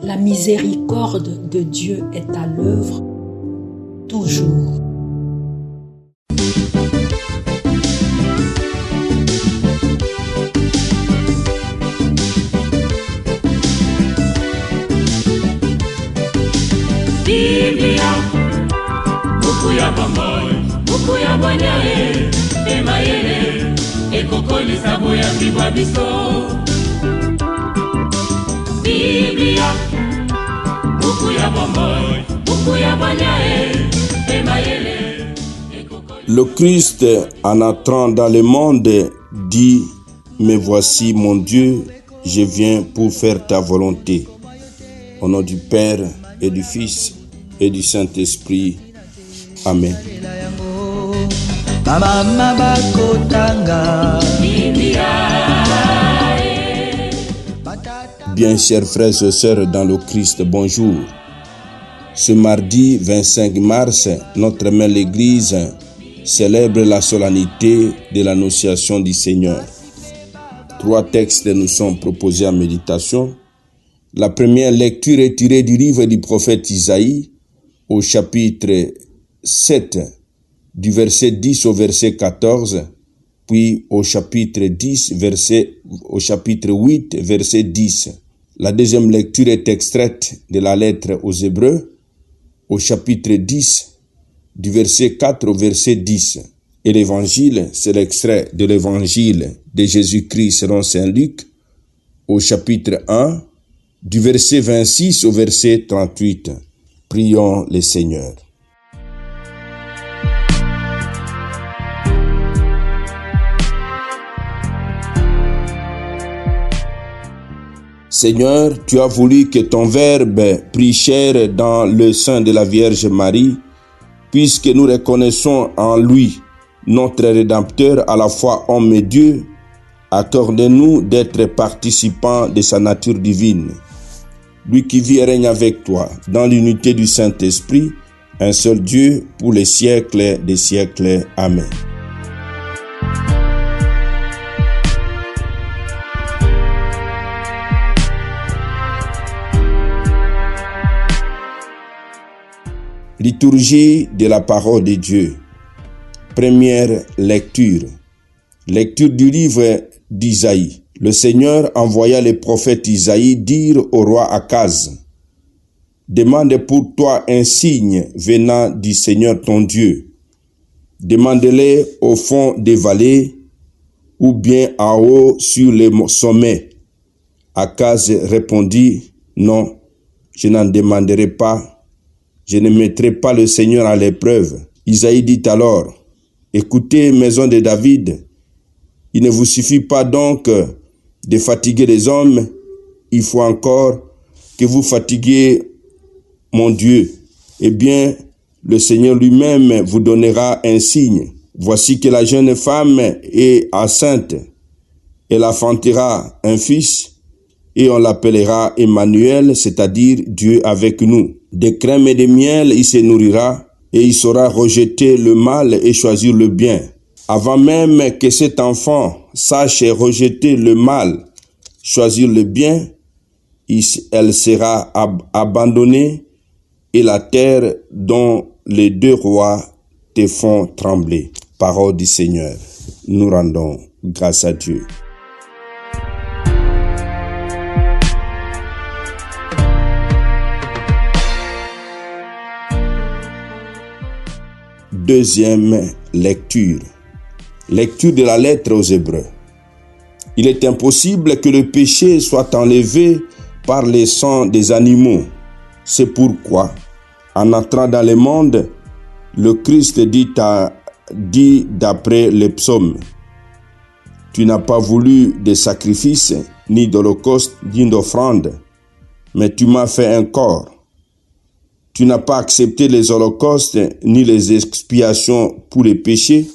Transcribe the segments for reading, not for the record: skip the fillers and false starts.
La miséricorde de Dieu est à l'œuvre toujours. Biblia, buku ya bomoi, buku ya bonyae, emayele, ekokoli sabo ya bibwa biso. Biblia, buku ya bomoi, buku ya bonyae, emayele, ekokoli. Le Christ, en entrant dans le monde, dit: Me voici mon Dieu, je viens pour faire ta volonté. Au nom du Père et du Fils et du Saint-Esprit. Amen. Bien, chers frères et sœurs dans le Christ, bonjour. Ce mardi 25 mars, notre mère l'Église célèbre la solennité de l'Annonciation du Seigneur. 3 textes nous sont proposés en méditation. La première lecture est tirée du livre du prophète Isaïe, au chapitre 7, du verset 10 au verset 14, puis au chapitre 8, verset 10. La deuxième lecture est extraite de la lettre aux Hébreux, au chapitre 10, du verset 4 au verset 10. Et l'évangile, c'est l'extrait de l'évangile de Jésus-Christ selon Saint Luc, au chapitre 1, du verset 26 au verset 38. Prions le Seigneur. Seigneur, tu as voulu que ton Verbe prit chair dans le sein de la Vierge Marie, puisque nous reconnaissons en lui notre Rédempteur, à la fois homme et Dieu. Accorde-nous d'être participants de sa nature divine. Lui qui vit et règne avec toi, dans l'unité du Saint-Esprit, un seul Dieu, pour les siècles des siècles. Amen. Liturgie de la parole de Dieu. Première lecture. Lecture du livre d'Isaïe. Le Seigneur envoya le prophète Isaïe dire au roi Akaz: Demande pour toi un signe venant du Seigneur ton Dieu. Demande-le au fond des vallées ou bien en haut sur les sommets. Akaz répondit: Non, je n'en demanderai pas. Je ne mettrai pas le Seigneur à l'épreuve. Isaïe dit alors: Écoutez, maison de David, il ne vous suffit pas donc de fatiguer les hommes, il faut encore que vous fatiguiez mon Dieu. Eh bien, le Seigneur lui-même vous donnera un signe. Voici que la jeune femme est enceinte. Elle enfantera un fils et on l'appellera Emmanuel, c'est-à-dire Dieu avec nous. De crème et de miel, il se nourrira et il saura rejeter le mal et choisir le bien. Avant même que cet enfant sache rejeter le mal, choisir le bien, elle sera abandonnée et la terre dont les 2 rois te font trembler. Parole du Seigneur. Nous rendons grâce à Dieu. Deuxième lecture. Lecture de la lettre aux Hébreux. Il est impossible que le péché soit enlevé par le sang des animaux. C'est pourquoi, en entrant dans le monde, le Christ dit d'après les psaumes: Tu n'as pas voulu de sacrifice, ni d'holocauste, ni d'offrande, mais tu m'as fait un corps. Tu n'as pas accepté les holocaustes, ni les expiations pour les péchés.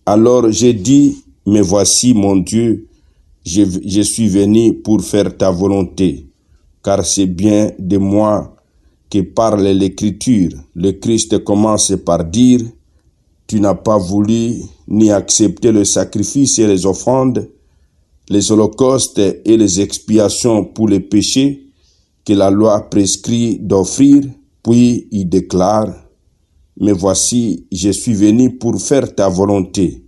Alors j'ai dit: Me voici mon Dieu, je suis venu pour faire ta volonté, car c'est bien de moi que parle l'Écriture. Le Christ commence par dire: Tu n'as pas voulu ni accepter le sacrifice et les offrandes, les holocaustes et les expiations pour les péchés. que la loi prescrit d'offrir, puis il déclare: mais voici, je suis venu pour faire ta volonté.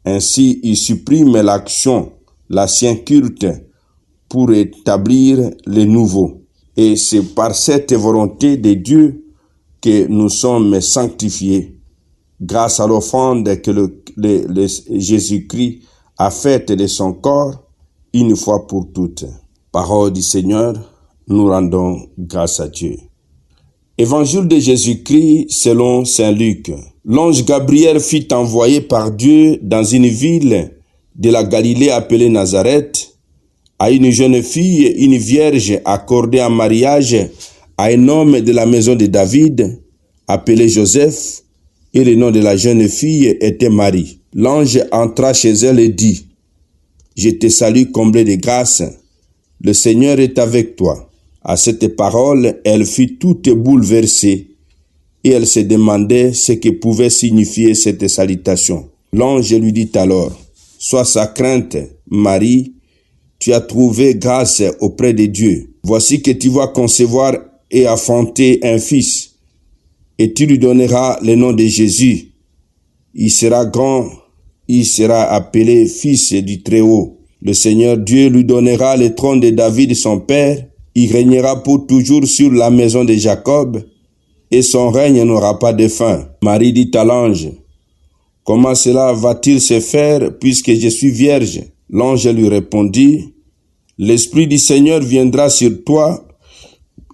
Ainsi, il supprime l'ancien culte, pour établir le nouveau. Et c'est par cette volonté de Dieu que nous sommes sanctifiés, grâce à l'offrande que Jésus-Christ a faite de son corps une fois pour toutes. Parole du Seigneur, nous rendons grâce à Dieu. Évangile de Jésus-Christ selon saint Luc. L'ange Gabriel fut envoyé par Dieu dans une ville de la Galilée appelée Nazareth, à une jeune fille, une vierge, accordée en mariage à un homme de la maison de David, appelé Joseph, et le nom de la jeune fille était Marie. L'ange entra chez elle et dit: je te salue, comblée de grâce, le Seigneur est avec toi. À cette parole, elle fut toute bouleversée, et elle se demandait ce que pouvait signifier cette salutation. L'ange lui dit alors: sois sans crainte, Marie, tu as trouvé grâce auprès de Dieu. Voici que tu vas concevoir et enfanter un fils, et tu lui donneras le nom de Jésus. Il sera grand, il sera appelé fils du Très-Haut. Le Seigneur Dieu lui donnera le trône de David son père. Il régnera pour toujours sur la maison de Jacob, et son règne n'aura pas de fin. Marie dit à l'ange: comment cela va-t-il se faire puisque je suis vierge? L'ange lui répondit: l'Esprit du Seigneur viendra sur toi,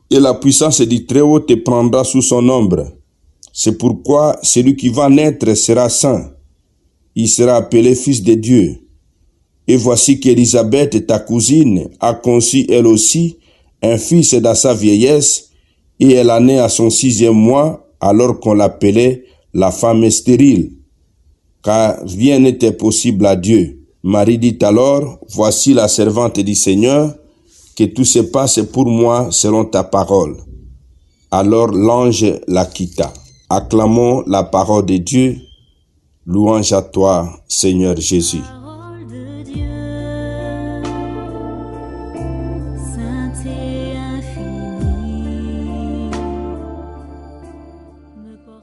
et la puissance du Très-Haut te prendra sous son ombre. C'est pourquoi celui qui va naître sera saint. Il sera appelé fils de Dieu. Et voici qu'Élisabeth, ta cousine, a conçu elle aussi un fils dans sa vieillesse, et elle a né à son 6e mois, alors qu'on l'appelait la femme stérile, car rien n'était possible à Dieu. Marie dit alors: voici la servante du Seigneur, que tout se passe pour moi selon ta parole. Alors l'ange la quitta. Acclamons la parole de Dieu. Louange à toi, Seigneur Jésus.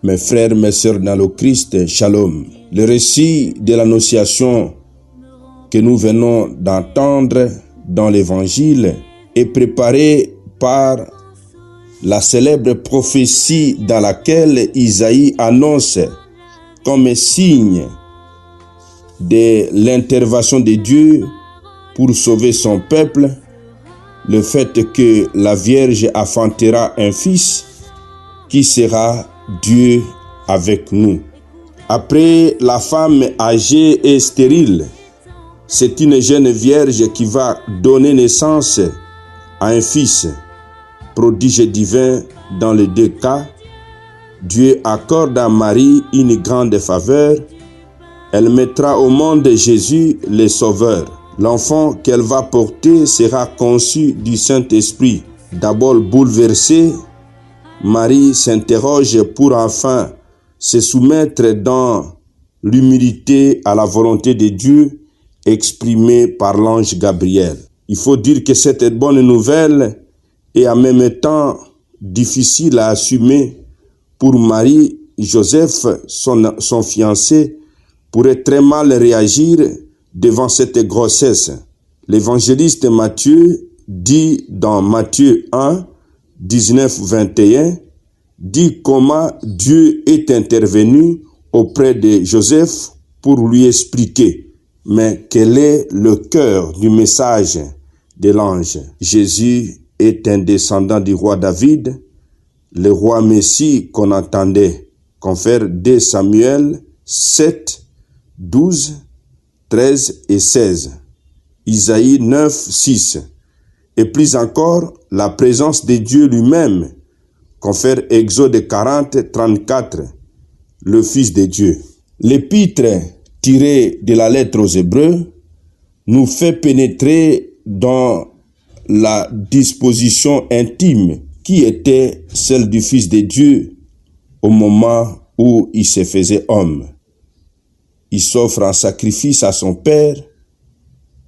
Mes frères, mes sœurs dans le Christ, Shalom. Le récit de l'annonciation que nous venons d'entendre dans l'Évangile est préparé par la célèbre prophétie dans laquelle Isaïe annonce comme signe de l'intervention de Dieu pour sauver son peuple le fait que la Vierge enfantera un fils qui sera Dieu avec nous. Après la femme âgée et stérile, c'est une jeune vierge qui va donner naissance à un fils. Prodige divin dans les deux cas. Dieu accorde à Marie une grande faveur. Elle mettra au monde Jésus le Sauveur. L'enfant qu'elle va porter sera conçu du Saint-Esprit. D'abord bouleversée, Marie s'interroge pour enfin se soumettre dans l'humilité à la volonté de Dieu exprimée par l'ange Gabriel. Il faut dire que cette bonne nouvelle est en même temps difficile à assumer pour Marie. Joseph, son fiancé, pourrait très mal réagir devant cette grossesse. L'évangéliste Matthieu dit dans Matthieu 1, 19-21, dit comment Dieu est intervenu auprès de Joseph pour lui expliquer. Mais quel est le cœur du message de l'ange? Jésus est un descendant du roi David, le roi Messie qu'on entendait, confère 2 Samuel 7, 12, 13 et 16, Isaïe 9, 6, et plus encore la présence de Dieu lui-même, confère Exode 40, 34, le Fils de Dieu. L'épître tiré de la lettre aux Hébreux nous fait pénétrer dans la disposition intime qui était celle du Fils de Dieu au moment où il se faisait homme. Il s'offre en sacrifice à son Père.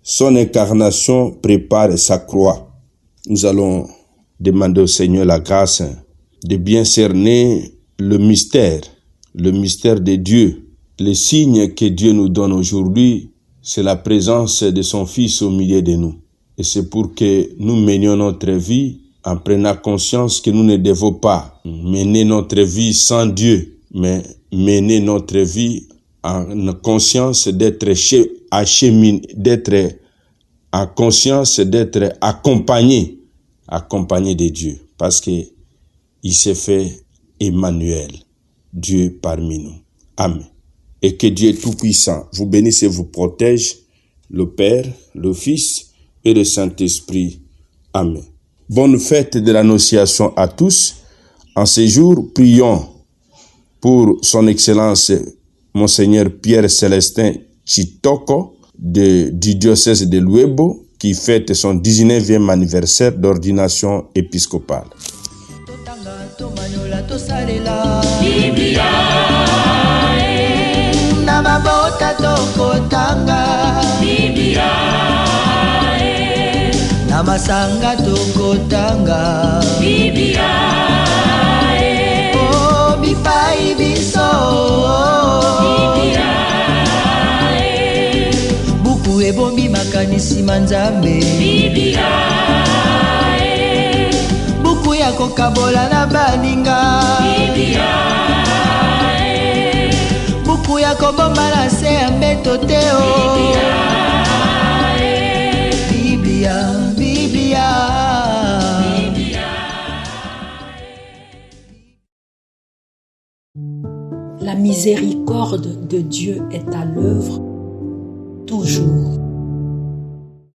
Son incarnation prépare sa croix. Nous allons demander au Seigneur la grâce de bien cerner le mystère de Dieu. Les signes que Dieu nous donne aujourd'hui, c'est la présence de son Fils au milieu de nous. Et c'est pour que nous menions notre vie en prenant conscience que nous ne devons pas mener notre vie sans Dieu, mais mener notre vie en conscience d'être acheminé, d'être en conscience d'être accompagné de Dieu, parce que il s'est fait Emmanuel, Dieu parmi nous. Amen. Et que Dieu Tout-Puissant vous bénisse et vous protège, le Père, le Fils et le Saint-Esprit. Amen. Bonne fête de l'Annonciation à tous. En ces jours, prions pour son Excellence Monseigneur Pierre Célestin Chitoko du diocèse de Luebo, qui fête son 19e anniversaire d'ordination épiscopale. Namasanga tokotanga Biblia oh bipai biso Biblia buku ebombi makanisi manzambe Biblia buku ya kokabola na baninga Biblia buku ya kobomba na se ya mbeto teo Biblia La miséricorde de Dieu est à l'œuvre toujours.